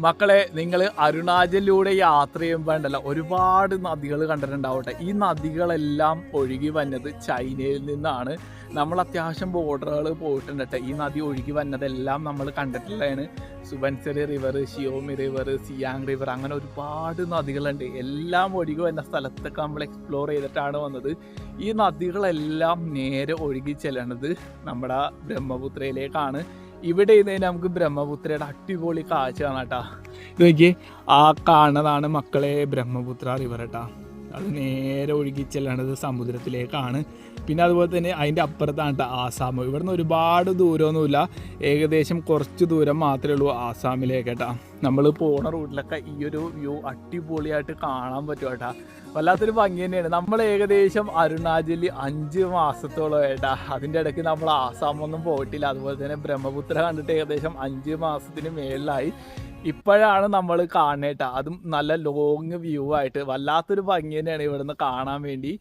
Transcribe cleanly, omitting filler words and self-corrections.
മക്കളെ, നിങ്ങൾ അരുണാചലിലൂടെ യാത്ര ചെയ്യുമ്പോൾ ഉണ്ടല്ലോ ഒരുപാട് നദികൾ കണ്ടിട്ടുണ്ടാവട്ടെ. ഈ നദികളെല്ലാം ഒഴുകി വന്നത് ചൈനയിൽ നിന്നാണ്. നമ്മൾ അത്യാവശ്യം ബോർഡറുകൾ പോയിട്ടുണ്ട് ട്ടോ. ഈ നദി ഒഴുകി വന്നതെല്ലാം നമ്മൾ കണ്ടിട്ടുള്ളതാണ്. Subansiri river, Shiyomi river, Siang river, അങ്ങനെ ഒരുപാട് നദികളുണ്ട്. എല്ലാം ഒഴുകി വന്ന സ്ഥലത്തൊക്കെ നമ്മൾ എക്സ്പ്ലോർ ചെയ്തിട്ടാണ് വന്നത്. ഈ നദികളെല്ലാം നേരെ ഒഴുകി ചെല്ലണത് നമ്മുടെ ബ്രഹ്മപുത്രയിലേക്കാണ്. ഇവിടെ ഇരുന്ന് നമുക്ക് ബ്രഹ്മപുത്രയുടെ അടിപൊളി കാഴ്ച കാണാം കേട്ടോ. ഇത് നോക്കിയേ, ആ കാണുന്നതാണ് മക്കളെ ബ്രഹ്മപുത്ര റിവർ കേട്ടോ. അത് നേരെ ഒഴുകി ചെല്ലണത് സമുദ്രത്തിലേക്കാണ്. പിന്നെ അതുപോലെ തന്നെ അതിൻ്റെ അപ്പുറത്താണ് കേട്ടോ ആസാം. ഇവിടുന്ന് ഒരുപാട് ദൂരമൊന്നുമില്ല, ഏകദേശം കുറച്ച് ദൂരം മാത്രമേ ഉള്ളൂ ആസാമിലേക്ക് കേട്ടോ. നമ്മൾ പോണ റൂട്ടിലൊക്കെ ഈ ഒരു വ്യൂ അടിപൊളിയായിട്ട് കാണാൻ പറ്റും കേട്ടോ. വല്ലാത്തൊരു ഭംഗി തന്നെയാണ്. നമ്മൾ ഏകദേശം അരുണാചലിൽ 5 മാസത്തോളം ഏട്ടാ. അതിൻ്റെ ഇടയ്ക്ക് നമ്മൾ ആസാമൊന്നും പോയിട്ടില്ല. അതുപോലെ തന്നെ ബ്രഹ്മപുത്ര കണ്ടിട്ട് ഏകദേശം 5 മാസത്തിന് മേളിലായി. ഇപ്പോഴാണ് നമ്മൾ കാണേട്ടാ, അതും നല്ല ലോങ് വ്യൂ ആയിട്ട്. വല്ലാത്തൊരു ഭംഗി തന്നെയാണ് ഇവിടുന്ന് കാണാൻ വേണ്ടി.